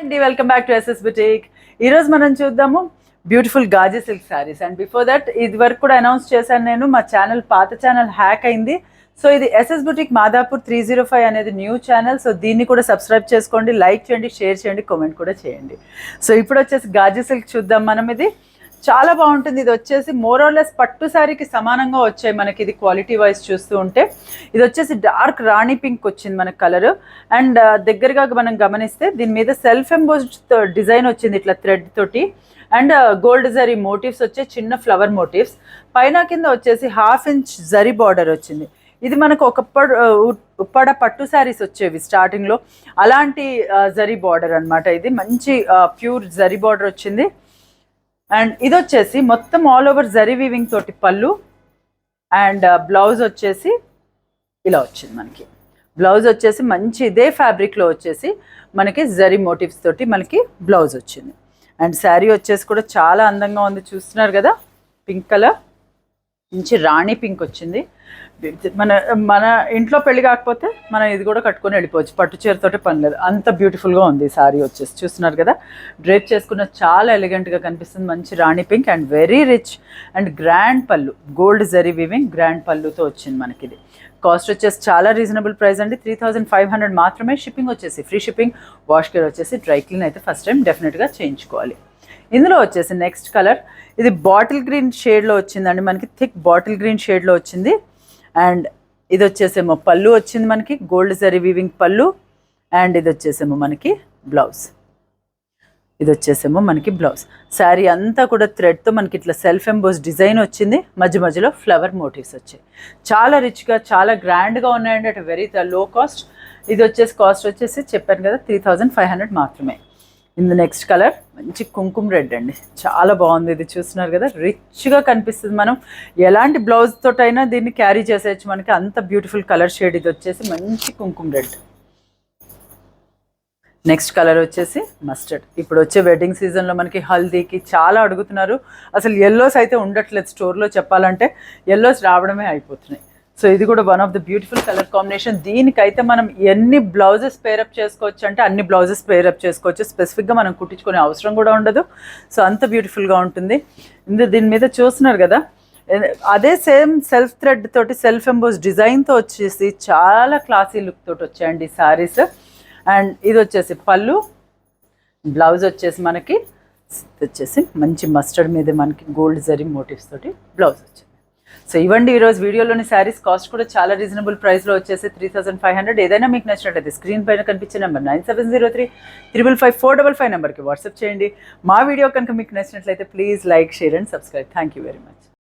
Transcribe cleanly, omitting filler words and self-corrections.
అండి welcome back to SS boutique. ఈరోజు మనం చూద్దాము beautiful Gaji silk sarees. And before that ఇది వరకు కూడా అనౌన్స్ చేశాను నేను, మా ఛానల్ పాత ఛానల్ హ్యాక్ అయింది. సో ఇది ఎస్ఎస్ బుటీక్ మాదాపూర్ 305 అనేది న్యూ ఛానల్. సో దీన్ని కూడా సబ్స్క్రైబ్ చేసుకోండి, లైక్ చేయండి, షేర్ చేయండి, కామెంట్ కూడా చేయండి. సో ఇప్పుడు వచ్చేసి గాజీ సిల్క్ చూద్దాం మనం. ఇది చాలా బాగుంటుంది. ఇది వచ్చేసి మోరోలెస్ పట్టు శారీకి సమానంగా వచ్చాయి మనకి. ఇది క్వాలిటీ వైజ్ చూస్తూ ఉంటే ఇది వచ్చేసి డార్క్ రాణి పింక్ వచ్చింది మనకి కలర్. అండ్ దగ్గరగా మనం గమనిస్తే దీని మీద సెల్ఫ్ ఎంబోస్డ్ డిజైన్ వచ్చింది ఇట్లా థ్రెడ్ తోటి. అండ్ గోల్డ్ జరీ మోటివ్స్ వచ్చే చిన్న ఫ్లవర్ మోటివ్స్, పైన కింద వచ్చేసి 1/2 ఇంచ్ జరీ బార్డర్ వచ్చింది. ఇది మనకు ఉప్పాడ పట్టు శారీస్ వచ్చేవి స్టార్టింగ్లో, అలాంటి జరీ బార్డర్ అనమాట. ఇది మంచి ప్యూర్ జరీ బార్డర్ వచ్చింది. అండ్ ఇది వచ్చేసి మొత్తం ఆల్ ఓవర్ జరీ వీవింగ్ తోటి పళ్ళు. అండ్ బ్లౌజ్ వచ్చేసి ఇలా వచ్చింది మనకి. బ్లౌజ్ వచ్చేసి మంచి ఇదే ఫ్యాబ్రిక్లో వచ్చేసి మనకి జరీ మోటివ్స్ తోటి మనకి బ్లౌజ్ వచ్చింది. అండ్ శారీ వచ్చేసి కూడా చాలా అందంగా ఉంది, చూస్తున్నారు కదా. పింక్ కలర్ మంచి రాణి పింక్ వచ్చింది. మన ఇంట్లో పెళ్లి కాకపోతే మనం ఇది కూడా కట్టుకొని వెళ్ళిపోవచ్చు, పట్టు చీరతోటే పని లేదు, అంత బ్యూటిఫుల్గా ఉంది శారీ వచ్చేసి. చూస్తున్నారు కదా, డ్రేప్ చేసుకున్న చాలా ఎలిగెంట్గా కనిపిస్తుంది. మంచి రాణి pink and very rich and grand pallu, gold zari weaving grand పళ్ళుతో వచ్చింది మనకి. ఇది కాస్ట్ వచ్చేసి చాలా రీజనబుల్ ప్రైస్ అండి, 3500 మాత్రమే. షిప్పింగ్ వచ్చేసి ఫ్రీ షిప్పింగ్. వాష్ కేర్ వచ్చేసి డ్రై క్లీన్ అయితే ఫస్ట్ టైం డెఫినెట్గా చేయించుకోవాలి. ఇందులో వచ్చేసి నెక్స్ట్ కలర్ ఇది బాటిల్ గ్రీన్ షేడ్లో వచ్చిందండి మనకి, థిక్ బాటిల్ గ్రీన్ షేడ్లో వచ్చింది. అండ్ ఇది వచ్చేసేమో పళ్ళు వచ్చింది మనకి, గోల్డ్ జరీ వీవింగ్ పళ్ళు. అండ్ ఇది వచ్చేసేమో మనకి బ్లౌజ్. ఇది వచ్చేసేమో మనకి బ్లౌజ్. శారీ అంతా కూడా థ్రెడ్తో మనకి ఇట్లా సెల్ఫ్ ఎంబోస్ డిజైన్ వచ్చింది, మధ్య మధ్యలో ఫ్లవర్ మోటివ్స్ వచ్చాయి. చాలా రిచ్గా చాలా గ్రాండ్గా ఉన్నాయండి, అట్ వెరీ లో కాస్ట్. ఇది వచ్చేసి కాస్ట్ వచ్చేసి చెప్పాను కదా 3500 మాత్రమే. ఇందు నెక్స్ట్ కలర్ మంచి కుంకుమ రెడ్ అండి, చాలా బాగుంది. ఇది చూస్తున్నారు కదా, రిచ్గా కనిపిస్తుంది. మనం ఎలాంటి బ్లౌజ్ తోటైనా దీన్ని క్యారీ చేసేయచ్చు మనకి, అంత బ్యూటిఫుల్ కలర్ షేడ్. ఇది వచ్చేసి మంచి కుంకుమ రెడ్. నెక్స్ట్ కలర్ వచ్చేసి మస్టర్డ్. ఇప్పుడు వచ్చే వెడ్డింగ్ సీజన్లో మనకి హల్దీకి చాలా అడుగుతున్నారు. అసలు ఎల్లోస్ అయితే ఉండట్లేదు స్టోర్లో, చెప్పాలంటే ఎల్లోస్ రావడమే అయిపోతున్నాయి. సో ఇది కూడా one of the beautiful colour combination. దీనికైతే మనం ఎన్ని బ్లౌజెస్ పేరప్ చేసుకోవచ్చు అంటే అన్ని బ్లౌజెస్ పేరప్ చేసుకోవచ్చు, స్పెసిఫిక్గా మనం కుట్టించుకునే అవసరం కూడా ఉండదు. సో అంత బ్యూటిఫుల్గా ఉంటుంది. దీని మీద చూస్తున్నారు కదా, అదే సేమ్ సెల్ఫ్ థ్రెడ్ తోటి సెల్ఫ్ ఎంబోస్ డిజైన్తో వచ్చేసి చాలా క్లాసీ లుక్ తోటి వచ్చాయండి ఈ శారీస్. అండ్ ఇది వచ్చేసి పళ్ళు, బ్లౌజ్ వచ్చేసి మనకి వచ్చేసి మంచి మస్టర్డ్ మీద మనకి గోల్డ్ జరీ మోటివ్స్ తోటి బ్లౌజ్ వచ్చింది. సో ఇవ్వండి ఈరోజు వీడియోలోని శారీస్. కాస్ట్ కూడా చాలా రీజనబుల్ ప్రైస్లో వచ్చేసి 3500. ఏదైనా మీకు నచ్చినట్లయితే స్క్రీన్ పైన కనిపించే నెంబర్ 9703-555-455 నెంబర్కి వాట్సాప్ చేయండి. మా వీడియో కనుక మీకు నచ్చినట్లయితే please like, share and subscribe. Thank you very much.